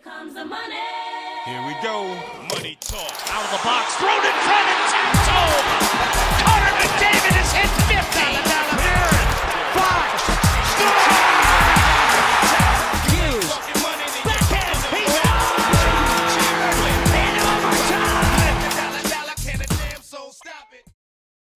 comes the money. Here we go. Money talk. Out of the box, thrown in front and tapped home. Connor McDavid has hit 50. Barron, 5, Hughes, backhand, he's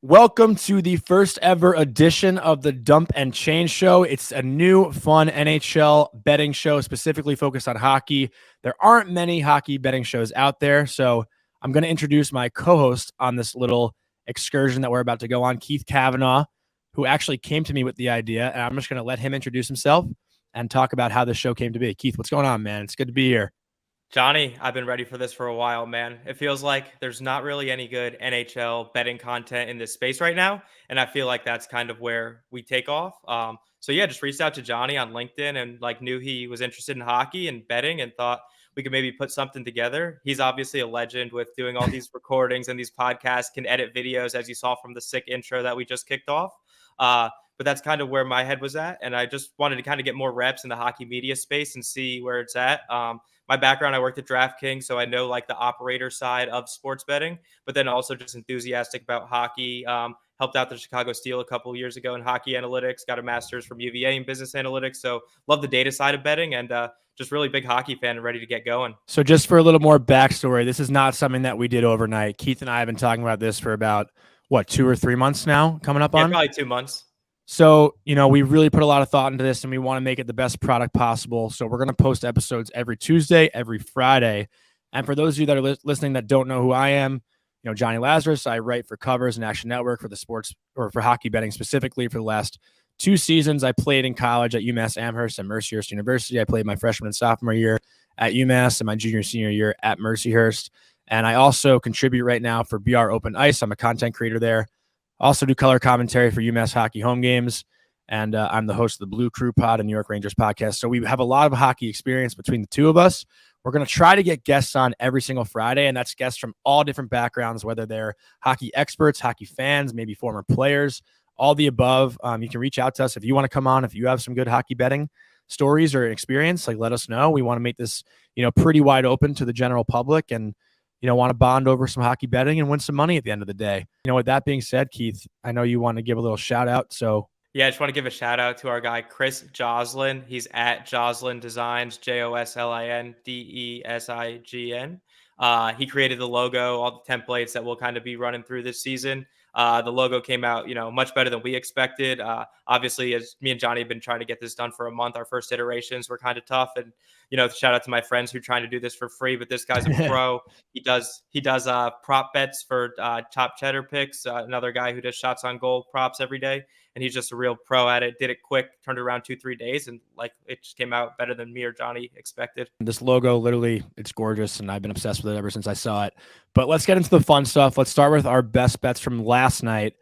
Welcome to the first ever edition of the Dump and Change Show. It's a new, fun NHL betting show specifically focused on hockey. There aren't many hockey betting shows out there, so I'm going to introduce my co-host on this little excursion that we're about to go on, Keith Kavanaugh, who actually came to me with the idea, and I'm just going to let him introduce himself and talk about how this show came to be. Keith, what's going on, man? It's good to be here. Johnny, I've been ready for this for a while, man. It feels like there's not really any good NHL betting content in this space right now, and I feel like that's kind of where we take off. So yeah, just reached out to Johnny on LinkedIn and knew he was interested in hockey and betting and thought we could maybe put something together. He's obviously a legend with doing all these recordings and these podcasts, can edit videos, as you saw from the sick intro that we just kicked off. But that's kind of where my head was at, and I just wanted to kind of get more reps in the hockey media space and see where it's at. My background, I worked at DraftKings, so I know like the operator side of sports betting, but then also just enthusiastic about hockey. Helped out the Chicago Steel a couple of years ago in hockey analytics, got a master's from UVA in business analytics. So love the data side of betting and just really big hockey fan and ready to get going. So just for a little more backstory, this is not something that we did overnight. Keith and I have been talking about this for about, 2 or 3 months now coming up on? Probably 2 months. So, we really put a lot of thought into this and we want to make it the best product possible. So we're going to post episodes every Tuesday, every Friday. And for those of you that are listening that don't know who I am, Jonny Lazarus, I write for Covers and Action Network for the sports or for hockey betting specifically for the last 2 seasons. I played in college at UMass Amherst and Mercer University. I played my freshman and sophomore year at UMass and my junior and senior year at Mercyhurst. And I also contribute right now for BR Open Ice. I'm a content creator there. Also do color commentary for UMass hockey home games. And I'm the host of the Blue Crew Pod and New York Rangers podcast. So we have a lot of hockey experience between the two of us. We're going to try to get guests on every single Friday, and that's guests from all different backgrounds, whether they're hockey experts, hockey fans, maybe former players, all the above. You can reach out to us if you want to come on. If you have some good hockey betting stories or experience, let us know. We want to make this, pretty wide open to the general public and, want to bond over some hockey betting and win some money at the end of the day. With that being said, Keith, I know you want to give a little shout out. So yeah, I just want to give a shout out to our guy, Chris Joslin. He's at Joslin Designs, JOSLINDESIGN. He created the logo, all the templates that we'll kind of be running through this season. The logo came out, much better than we expected. Obviously, as me and Johnny have been trying to get this done for a month, our first iterations were kind of tough. And, shout out to my friends who are trying to do this for free, but this guy's a pro. He does prop bets for top cheddar picks. Another guy who does shots on goal props every day. And he's just a real pro at it. Did it quick, turned it around 2-3 days. And it just came out better than me or Johnny expected. This logo, literally, it's gorgeous. And I've been obsessed with it ever since I saw it. But let's get into the fun stuff. Let's start with our best bets from last night.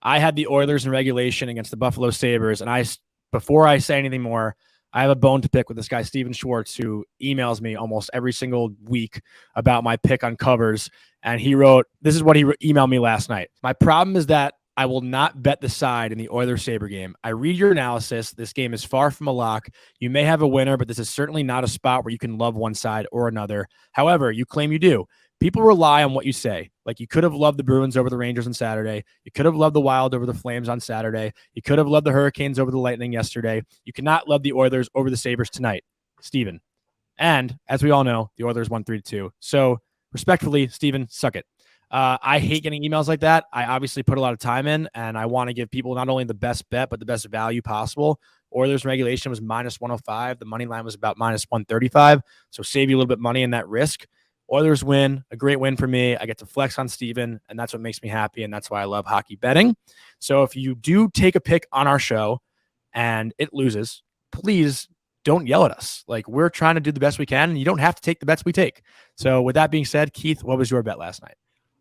I had the Oilers in regulation against the Buffalo Sabres. And before I say anything more, I have a bone to pick with this guy, Steven Schwartz, who emails me almost every single week about my pick on Covers. And he wrote, this is what he emailed me last night. My problem is that I will not bet the side in the Oilers-Sabre game. I read your analysis. This game is far from a lock. You may have a winner, but this is certainly not a spot where you can love one side or another. However, you claim you do. People rely on what you say. Like you could have loved the Bruins over the Rangers on Saturday. You could have loved the Wild over the Flames on Saturday. You could have loved the Hurricanes over the Lightning yesterday. You cannot love the Oilers over the Sabres tonight, Steven. And as we all know, the Oilers won 3-2. So respectfully, Steven, suck it. I hate getting emails like that. I obviously put a lot of time in, and I want to give people not only the best bet, but the best value possible. Oilers regulation was minus 105. The money line was about minus 135. So save you a little bit of money in that risk. Oilers win, a great win for me. I get to flex on Steven, and that's what makes me happy, and that's why I love hockey betting. So if you do take a pick on our show and it loses, please don't yell at us. Like, we're trying to do the best we can, and you don't have to take the bets we take. So with that being said, Keith, what was your bet last night?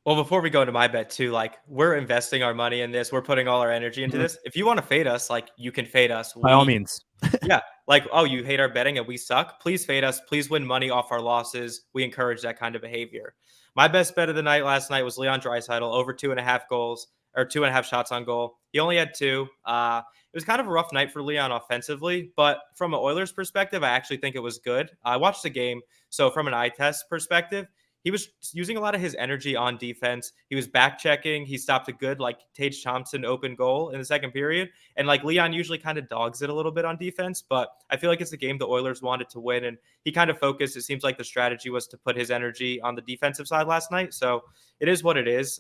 Well, before we go into my bet too, we're investing our money in this. We're putting all our energy into this. If you want to fade us, you can fade us. By all means. Yeah. You hate our betting and we suck. Please fade us. Please win money off our losses. We encourage that kind of behavior. My best bet of the night last night was Leon Draisaitl over 2.5 goals or 2.5 shots on goal. He only had 2. It was kind of a rough night for Leon offensively, but from an Oilers perspective, I actually think it was good. I watched the game, so from an eye test perspective, he was using a lot of his energy on defense. He was back checking. He stopped a good Tage Thompson open goal in the second period. And Leon usually kind of dogs it a little bit on defense, but I feel like it's a game the Oilers wanted to win. And he kind of focused. It seems like the strategy was to put his energy on the defensive side last night. So it is what it is.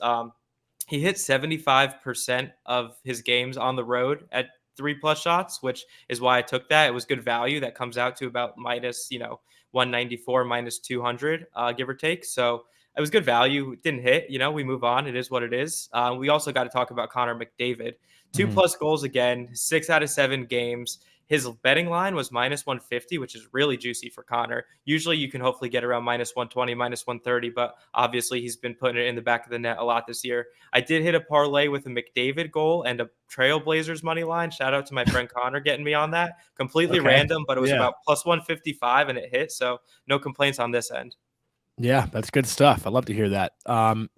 He hit 75% of his games on the road at 3+ shots, which is why I took that. It was good value. That comes out to about minus, 194, minus 200, give or take. So it was good value. It didn't hit. We move on. It is what it is. We also got to talk about Connor McDavid. 2+ goals again, 6 out of 7 games. His betting line was minus 150, which is really juicy for Connor. Usually you can hopefully get around minus 120, minus 130, but obviously he's been putting it in the back of the net a lot this year. I did hit a parlay with a McDavid goal and a Trailblazers money line. Shout out to my friend Connor getting me on that. Completely random, but it was about plus 155 and it hit. So no complaints on this end. Yeah, that's good stuff. I'd love to hear that.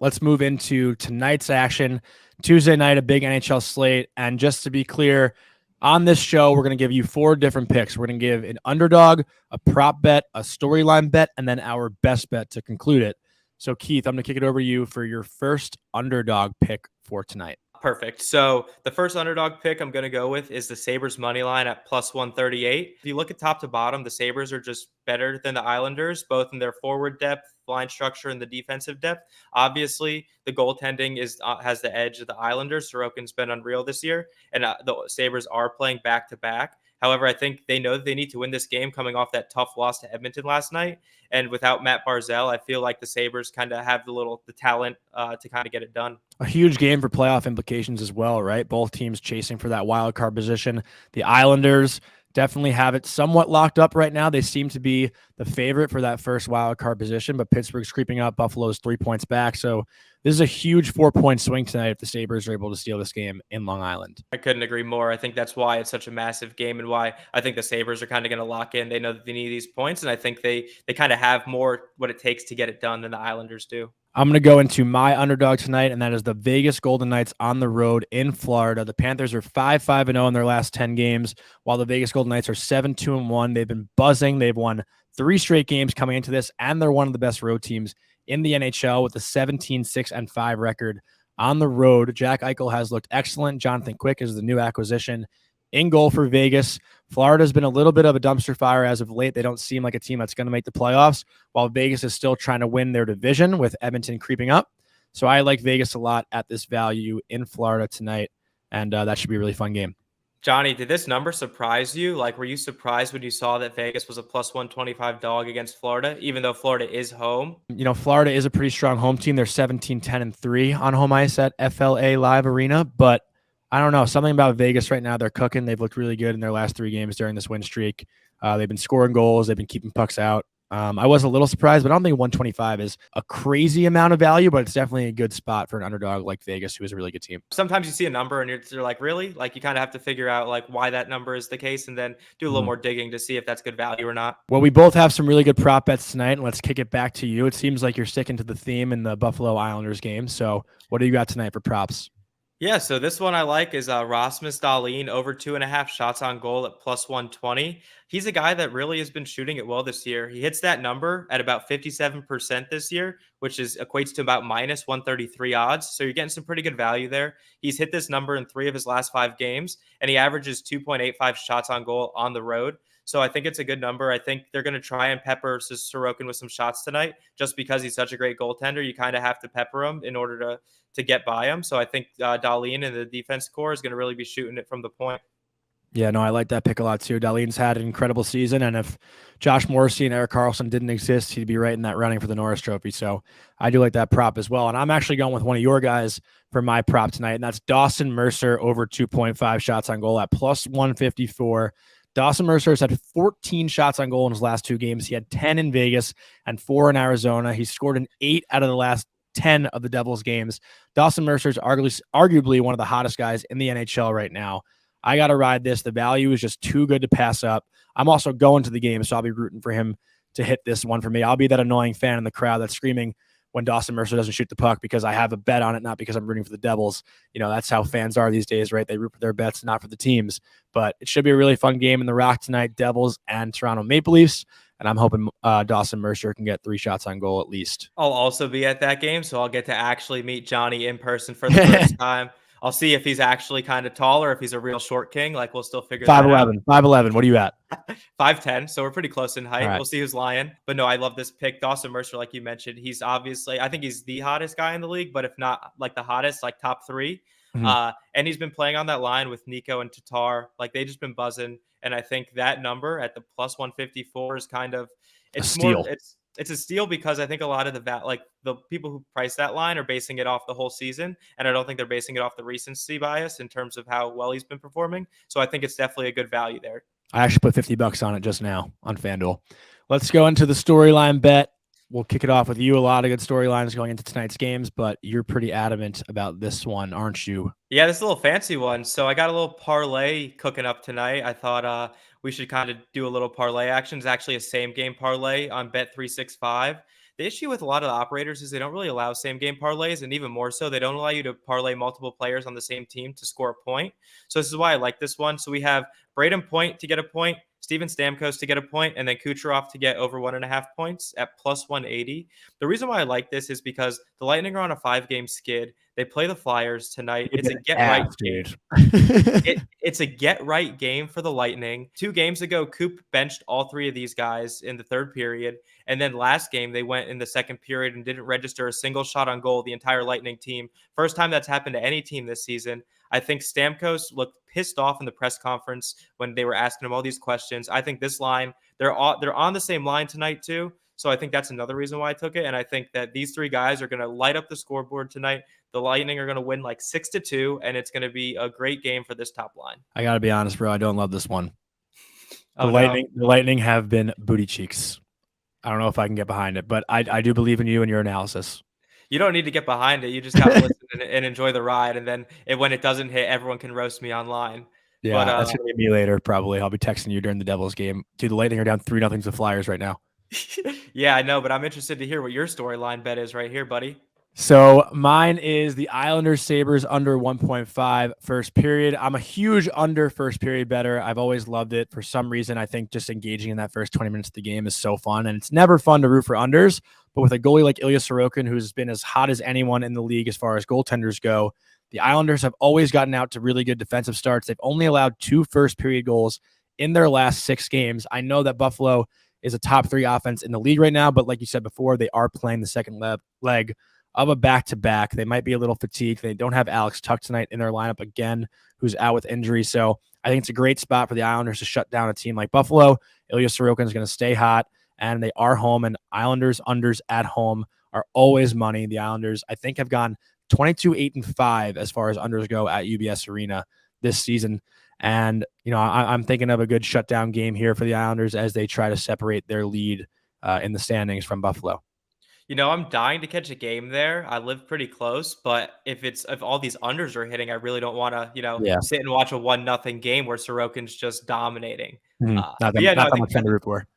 Let's move into tonight's action. Tuesday night, a big NHL slate. And just to be clear, on this show, we're going to give you 4 different picks. We're going to give an underdog, a prop bet, a storyline bet, and then our best bet to conclude it. So, Keith, I'm going to kick it over to you for your first underdog pick for tonight. Perfect. So the first underdog pick I'm going to go with is the Sabres money line at plus 138. If you look at top to bottom, the Sabres are just better than the Islanders, both in their forward depth, line structure, and the defensive depth. Obviously, the goaltending has the edge of the Islanders. Sorokin's been unreal this year, and the Sabres are playing back-to-back. However, I think they know that they need to win this game coming off that tough loss to Edmonton last night. And without Matt Barzal, I feel like the Sabres kind of have the talent to kind of get it done. A huge game for playoff implications as well, right? Both teams chasing for that wild card position. The Islanders definitely have it somewhat locked up right now. They seem to be the favorite for that first wild card position, but Pittsburgh's creeping up. Buffalo's 3 points back. So this is a huge 4-point swing tonight if the Sabres are able to steal this game in Long Island. I couldn't agree more. I think that's why it's such a massive game and why I think the Sabres are kind of going to lock in. They know that they need these points, and I think they kind of have more what it takes to get it done than the Islanders do. I'm going to go into my underdog tonight, and that is the Vegas Golden Knights on the road in Florida. The Panthers are 5-5-0 in their last 10 games, while the Vegas Golden Knights are 7-2-1. They've been buzzing. They've won 3 straight games coming into this, and they're one of the best road teams in the NHL with a 17-6-5 record on the road. Jack Eichel has looked excellent. Jonathan Quick is the new acquisition in goal for Vegas. Florida's been a little bit of a dumpster fire as of late. They don't seem like a team that's going to make the playoffs, while Vegas is still trying to win their division with Edmonton creeping up. So I like Vegas a lot at this value in Florida tonight, and that should be a really fun game. Johnny, did this number surprise you? Were you surprised when you saw that Vegas was a plus 125 dog against Florida, even though Florida is home? Florida is a pretty strong home team. They're 17-10-3 on home ice at FLA Live Arena, but I don't know. Something about Vegas right now. They're cooking. They've looked really good in their last 3 games during this win streak. They've been scoring goals. They've been keeping pucks out. I was a little surprised, but I don't think 125 is a crazy amount of value, but it's definitely a good spot for an underdog like Vegas, who is a really good team. Sometimes you see a number and you're like, really? You kind of have to figure out why that number is the case and then do a little more digging to see if that's good value or not. Well, we both have some really good prop bets tonight, and let's kick it back to you. It seems like you're sticking to the theme in the Buffalo Islanders game. So what do you got tonight for props? Yeah, so this one I like is Rasmus Dahlin over 2.5 shots on goal at plus 120. He's a guy that really has been shooting it well this year. He hits that number at about 57% this year, which equates to about minus 133 odds. So you're getting some pretty good value there. He's hit this number in 3 of his last 5 games, and he averages 2.85 shots on goal on the road. So I think it's a good number. I think they're going to try and pepper Sorokin with some shots tonight just because he's such a great goaltender. You kind of have to pepper him in order to get by him. So I think Dahlin and the defense core is going to really be shooting it from the point. Yeah, no, I like that pick a lot too. Dahlin's had an incredible season, and if Josh Morrissey and Erik Karlsson didn't exist, he'd be right in that running for the Norris Trophy. So I do like that prop as well. And I'm actually going with one of your guys for my prop tonight, and that's Dawson Mercer over 2.5 shots on goal at plus 154. Dawson Mercer has had 14 shots on goal in his last 2 games. He had 10 in Vegas and 4 in Arizona. He scored in 8 out of the last 10 of the Devils games. Dawson Mercer is arguably one of the hottest guys in the NHL right now. I got to ride this. The value is just too good to pass up. I'm also going to the game, so I'll be rooting for him to hit this one for me. I'll be that annoying fan in the crowd that's screaming, when Dawson Mercer doesn't shoot the puck because I have a bet on it, not because I'm rooting for the Devils. That's how fans are these days, right? They root for their bets, not for the teams. But it should be a really fun game in the Rock tonight, Devils and Toronto Maple Leafs. And I'm hoping Dawson Mercer can get 3 shots on goal at least. I'll also be at that game, so I'll get to actually meet Jonny in person for the first time. I'll see if he's actually kind of tall or if he's a real short king. Like, we'll still figure that out. 5'11". What are you at? 5'10", so we're pretty close in height. Right. We'll see who's lying. But no, I love this pick. Dawson Mercer, like you mentioned, he's obviously, I think he's the hottest guy in the league, but if not like the hottest, like top 3. Mm-hmm. And he's been playing on that line with Nico and Tatar. Like, they just been buzzing. And I think that number at the plus 154 is kind of, it's a steal. It's a steal because I think a lot of the people who price that line are basing it off the whole season. And I don't think they're basing it off the recency bias in terms of how well he's been performing. So I think it's definitely a good value there. I actually put $50 on it just now on FanDuel. Let's go into the storyline bet. We'll kick it off with you. A lot of good storylines going into tonight's games, but you're pretty adamant about this one, aren't you? Yeah, this is a little fancy one. So I got a little parlay cooking up tonight. I thought we should kind of do a little parlay action. It's actually a same game parlay on Bet365. The issue with a lot of the operators is they don't really allow same game parlays, and even more so, they don't allow you to parlay multiple players on the same team to score a point. So this is why I like this one. So we have Braden Point to get a point, Steven Stamkos to get a point, and then Kucherov to get over 1.5 points at plus 180. The reason why I like this is because the Lightning are on a 5-game skid. They play the Flyers tonight. It's a get-right game. It's a get-right game for the Lightning. 2 games ago, Coop benched all 3 of these guys in the third period. And then last game, they went in the second period and didn't register a single shot on goal, the entire Lightning team. First time that's happened to any team this season. I think Stamkos looked pissed off in the press conference when they were asking him all these questions. I think this line, they're on the same line tonight too. So I think that's another reason why I took it. And I think that these 3 guys are going to light up the scoreboard tonight. The Lightning are going to win like 6-2, and it's going to be a great game for this top line. I got to be honest, bro. I don't love this one. The No. Lightning have been booty cheeks. I don't know if I can get behind it, but I do believe in you and your analysis. You don't need to get behind it. You just got to listen and enjoy the ride. And then when it doesn't hit, everyone can roast me online. Yeah, but, that's going to be me later, probably. I'll be texting you during the Devils game. Dude, the Lightning are down 3-0 to the Flyers right now. Yeah, I know, but I'm interested to hear what your storyline bet is right here, buddy. So mine is the Islanders Sabres under 1.5 first period. I'm a huge under first period bettor. I've always loved it. For some reason, I think just engaging in that first 20 minutes of the game is so fun. And it's never fun to root for unders. But with a goalie like Ilya Sorokin, who's been as hot as anyone in the league as far as goaltenders go, the Islanders have always gotten out to really good defensive starts. They've only allowed 2 first period goals in their last 6 games. I know that Buffalo is a top 3 offense in the league right now, but like you said before, they are playing the second leg of a back-to-back. They might be a little fatigued. They don't have Alex Tuch tonight in their lineup again, who's out with injury. So I think it's a great spot for the Islanders to shut down a team like Buffalo. Ilya Sorokin is going to stay hot, and they are home, and Islanders unders at home are always money. The Islanders, I think, have gone 22-8-5 as far as unders go at UBS Arena this season. And, I'm thinking of a good shutdown game here for the Islanders as they try to separate their lead in the standings from Buffalo. I'm dying to catch a game there. I live pretty close, but if all these unders are hitting, I really don't want to, sit and watch a 1-0 game where Sorokin's just dominating. Not that much fun to root for.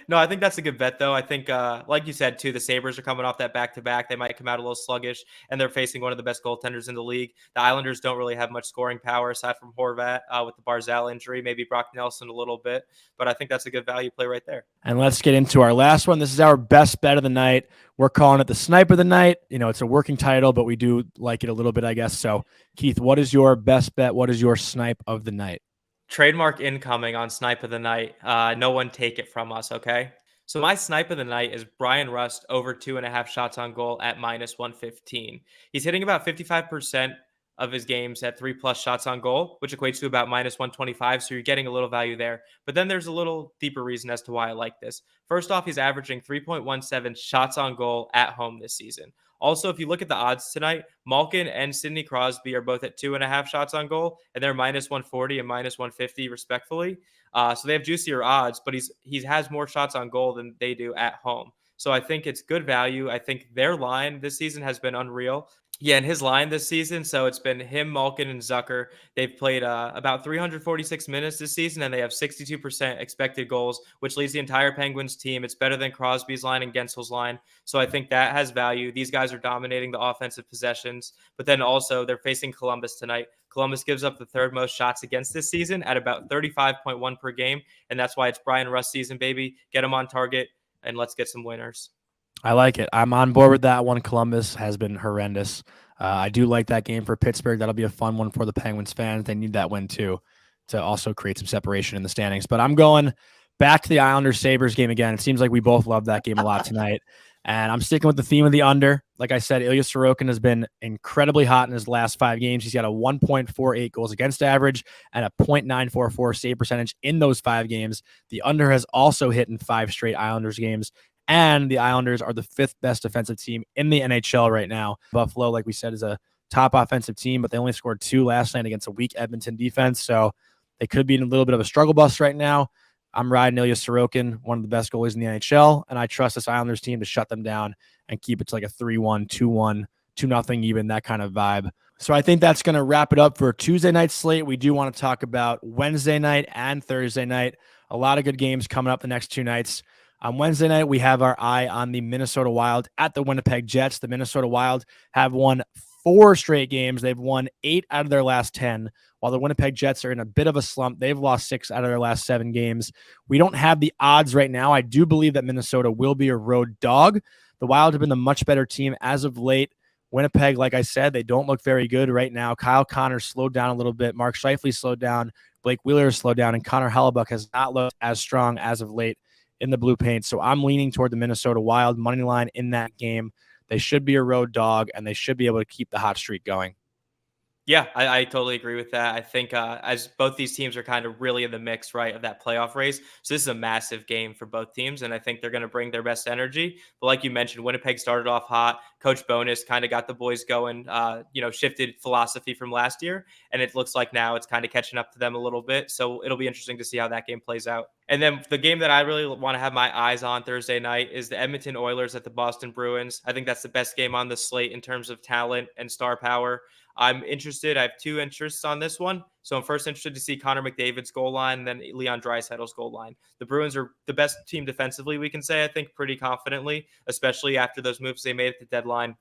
No, I think that's a good bet, though. I think, like you said, too, the Sabres are coming off that back-to-back. They might come out a little sluggish, and they're facing one of the best goaltenders in the league. The Islanders don't really have much scoring power aside from Horvat with the Barzal injury, maybe Brock Nelson a little bit. But I think that's a good value play right there. And let's get into our last one. This is our best bet of the night. We're calling it the Snipe of the Night. It's a working title, but we do like it a little bit, I guess. So, Keith, what is your best bet? What is your Snipe of the night? Trademark incoming on Snipe of the Night. No one take it from us, okay? So my Snipe of the night is Brian Rust over 2.5 shots on goal at minus 115. He's hitting about 55% of his games at 3+ shots on goal, which equates to about minus 125. So you're getting a little value there. But then there's a little deeper reason as to why I like this. First off, he's averaging 3.17 shots on goal at home this season. Also, if you look at the odds tonight, Malkin and Sidney Crosby are both at 2.5 shots on goal, and they're minus 140 and minus 150 respectfully. So they have juicier odds, but he has more shots on goal than they do at home. So I think it's good value. I think their line this season has been unreal. Yeah, and his line this season, so it's been him, Malkin, and Zucker. They've played about 346 minutes this season, and they have 62% expected goals, which leads the entire Penguins team. It's better than Crosby's line and Gensel's line, so I think that has value. These guys are dominating the offensive possessions, but then also they're facing Columbus tonight. Columbus gives up the third most shots against this season at about 35.1 per game, and that's why it's Brian Rust season, baby. Get him on target, and let's get some winners. I like it. I'm on board with that one. Columbus has been horrendous. I do like that game for Pittsburgh. That'll be a fun one for the Penguins fans. They need that win too to also create some separation in the standings. But I'm going back to the Islanders Sabres game again. It seems like we both love that game a lot tonight. And I'm sticking with the theme of the under. Like I said, Ilya Sorokin has been incredibly hot in his last 5 games. He's got a 1.48 goals against average and a .944 save percentage in those 5 games. The under has also hit in 5 straight Islanders games. And the Islanders are the 5th best defensive team in the NHL right now. Buffalo, like we said, is a top offensive team, but they only scored 2 last night against a weak Edmonton defense. So they could be in a little bit of a struggle bus right now. I'm riding Ilya Sorokin, one of the best goalies in the NHL, and I trust this Islanders team to shut them down and keep it to like a 3-1, 2-1, 2-0 even, that kind of vibe. So I think that's going to wrap it up for Tuesday night slate. We do want to talk about Wednesday night and Thursday night. A lot of good games coming up the next 2 nights. On Wednesday night, we have our eye on the Minnesota Wild at the Winnipeg Jets. The Minnesota Wild have won 4 straight games. They've won 8 out of their last 10, while the Winnipeg Jets are in a bit of a slump. They've lost 6 out of their last 7 games. We don't have the odds right now. I do believe that Minnesota will be a road dog. The Wild have been the much better team as of late. Winnipeg, like I said, they don't look very good right now. Kyle Connor slowed down a little bit. Mark Scheifele slowed down. Blake Wheeler slowed down, and Connor Hellebuck has not looked as strong as of late in the blue paint. So I'm leaning toward the Minnesota Wild money line in that game. They should be a road dog, and they should be able to keep the hot streak going. Yeah, I totally agree with that. I think as both these teams are kind of really in the mix, right, of that playoff race. So this is a massive game for both teams, and I think they're going to bring their best energy. But like you mentioned, Winnipeg started off hot. Coach Bonus kind of got the boys going, shifted philosophy from last year, and it looks like now it's kind of catching up to them a little bit. So it'll be interesting to see how that game plays out. And then the game that I really want to have my eyes on Thursday night is the Edmonton Oilers at the Boston Bruins. I think that's the best game on the slate in terms of talent and star power. I'm interested. I have 2 interests on this one. So I'm first interested to see Connor McDavid's goal line and then Leon Draisaitl's goal line. The Bruins are the best team defensively, we can say, I think, pretty confidently, especially after those moves they made at the deadline.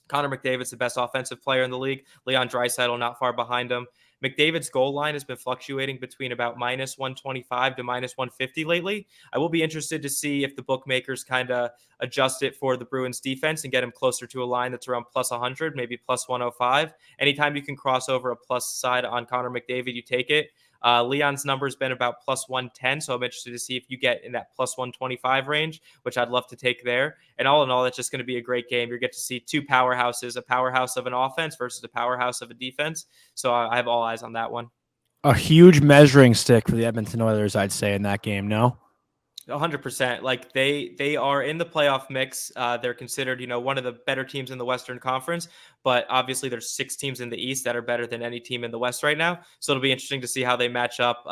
Connor McDavid's the best offensive player in the league. Leon Draisaitl not far behind him. McDavid's goal line has been fluctuating between about minus 125 to minus 150 lately. I will be interested to see if the bookmakers kind of adjust it for the Bruins defense and get him closer to a line that's around plus 100, maybe plus 105. Anytime you can cross over a plus side on Connor McDavid, you take it. Leon's number has been about plus 110, so I'm interested to see if you get in that plus 125 range, which I'd love to take there. And all in all, it's just going to be a great game. You get to see 2 powerhouses, a powerhouse of an offense versus a powerhouse of a defense. So I have all eyes on that one. A huge measuring stick for the Edmonton Oilers, I'd say, in that game, no? 100%. Like they are in the playoff mix. They're considered, one of the better teams in the Western Conference, but obviously there's 6 teams in the East that are better than any team in the West right now. So it'll be interesting to see how they match up.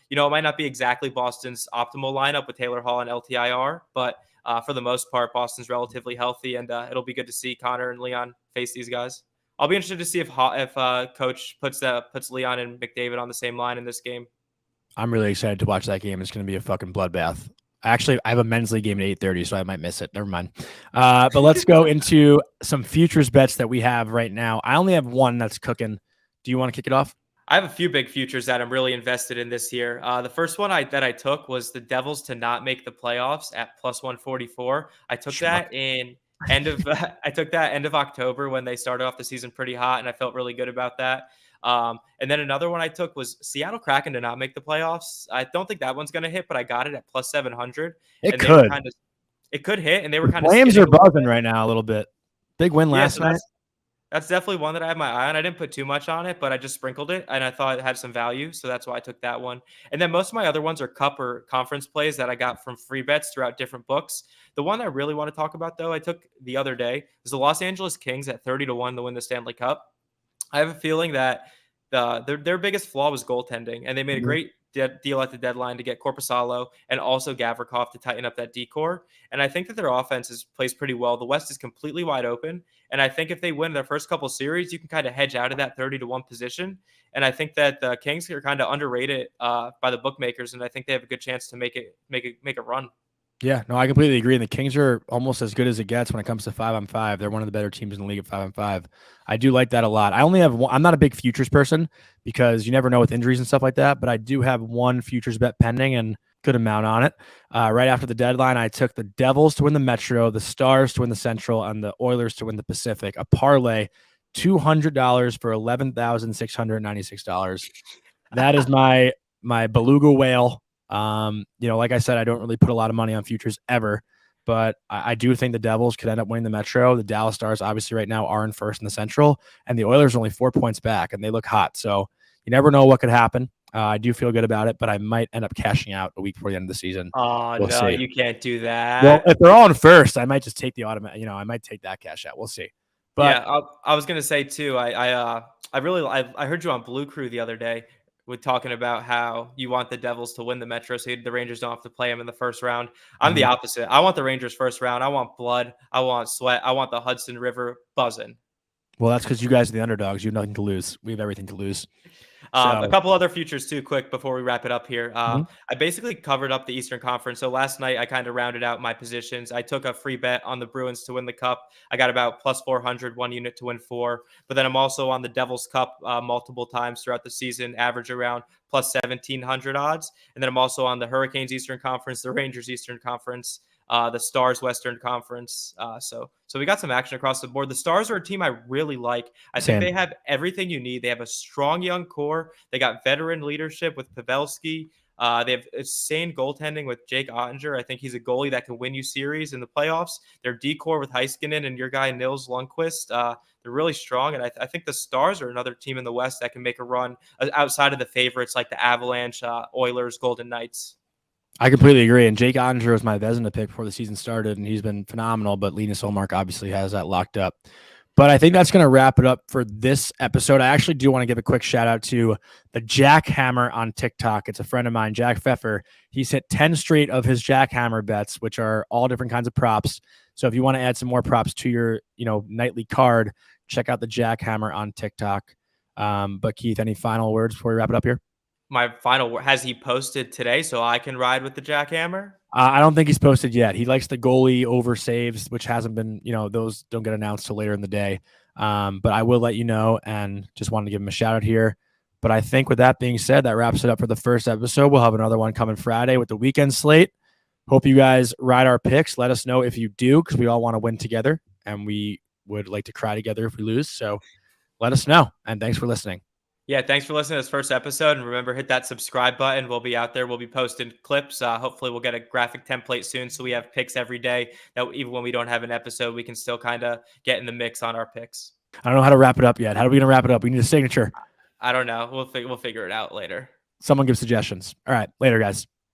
It might not be exactly Boston's optimal lineup with Taylor Hall and LTIR, but for the most part, Boston's relatively healthy, and it'll be good to see Connor and Leon face these guys. I'll be interested to see if Coach puts Leon and McDavid on the same line in this game. I'm really excited to watch that game. It's going to be a fucking bloodbath. Actually, I have a men's league game at 8:30, so I might miss it. Never mind. But let's go into some futures bets that we have right now. I only have one that's cooking. Do you want to kick it off? I have a few big futures that I'm really invested in this year. The first one that I took was the Devils to not make the playoffs at plus 144. I took that end of October when they started off the season pretty hot, and I felt really good about that. And then another one I took was Seattle Kraken to not make the playoffs. I don't think that one's going to hit, but I got it at plus 700. It could. It could hit, and they were kind of. Flames are buzzing right now a little bit. Big win last night. That's definitely one that I have my eye on. I didn't put too much on it, but I just sprinkled it, and I thought it had some value, so that's why I took that one. And then most of my other ones are cup or conference plays that I got from free bets throughout different books. The one I really want to talk about, though, I took the other day is the Los Angeles Kings at 30-1 to win the Stanley Cup. I have a feeling that their biggest flaw was goaltending, and they made a great deal at the deadline to get Korpisalo and also Gavrikov to tighten up that decor. And I think that their offense plays pretty well. The West is completely wide open. And I think if they win their first couple series, you can kind of hedge out of that 30-1 position. And I think that the Kings are kind of underrated by the bookmakers. And I think they have a good chance to make a run. Yeah, no, I completely agree. And the Kings are almost as good as it gets when it comes to 5-on-5. They're one of the better teams in the league at 5-on-5. I do like that a lot. I only have one. I'm not a big futures person because you never know with injuries and stuff like that. But I do have one futures bet pending and good amount on it. Right after the deadline, I took the Devils to win the Metro, the Stars to win the Central, and the Oilers to win the Pacific. A parlay, $200 for $11,696. That is my beluga whale. Like I said, I don't really put a lot of money on futures ever, but I do think the Devils could end up winning the Metro. The Dallas Stars obviously right now are in first in the Central, and the Oilers are only 4 points back, and they look hot. So you never know what could happen. I do feel good about it, but I might end up cashing out a week before the end of the season. Oh, we'll no, see. You can't do that. Well, if they're all in first, I might just take the automatic. I might take that cash out. We'll see. But yeah, I was gonna say too. I heard you on Blue Crew the other day with talking about how you want the Devils to win the Metro, so the Rangers don't have to play them in the first round. I'm the opposite. I want the Rangers first round. I want blood. I want sweat. I want the Hudson River buzzing. Well, that's because you guys are the underdogs. You have nothing to lose. We have everything to lose. A couple other futures too, quick before we wrap it up here. Mhm. I basically covered up the Eastern Conference. So last night I kind of rounded out my positions. I took a free bet on the Bruins to win the Cup. I got about plus 400, 1 unit to win 4. But then I'm also on the Devils Cup multiple times throughout the season, average around plus 1,700 odds. And then I'm also on the Hurricanes Eastern Conference, the Rangers Eastern Conference, the Stars Western Conference. So we got some action across the board. The Stars are a team I really like. I think they have everything you need. They have a strong young core. They got veteran leadership with Pavelski. They have insane goaltending with Jake Ottinger. I think he's a goalie that can win you series in the playoffs. Their decor with Heiskanen and your guy Nils Lundqvist, they're really strong. And I think the Stars are another team in the West that can make a run outside of the favorites like the Avalanche, Oilers, Golden Knights. I completely agree. And Jake Ottinger was my Vezina pick before the season started, and he's been phenomenal. But Linus Ullmark obviously has that locked up. But I think that's going to wrap it up for this episode. I actually do want to give a quick shout out to the Jackhammer on TikTok. It's a friend of mine, Jack Pfeffer. He's hit 10 straight of his Jackhammer bets, which are all different kinds of props. So if you want to add some more props to your, nightly card, check out the Jackhammer on TikTok. But Keith, any final words before we wrap it up here? My final word, has he posted today so I can ride with the Jackhammer? I don't think he's posted yet. He likes the goalie over saves, which hasn't been, those don't get announced till later in the day. But I will let you know, and just wanted to give him a shout out here. But I think with that being said, that wraps it up for the first episode. We'll have another one coming Friday with the weekend slate. Hope you guys ride our picks. Let us know if you do, because we all want to win together, and we would like to cry together if we lose. So let us know, and thanks for listening. Yeah, thanks for listening to this first episode. And remember, hit that subscribe button. We'll be out there. We'll be posting clips. Hopefully, we'll get a graphic template soon so we have picks every day. That even when we don't have an episode, we can still kind of get in the mix on our picks. I don't know how to wrap it up yet. How are we going to wrap it up? We need a signature. I don't know. We'll figure it out later. Someone give suggestions. All right. Later, guys.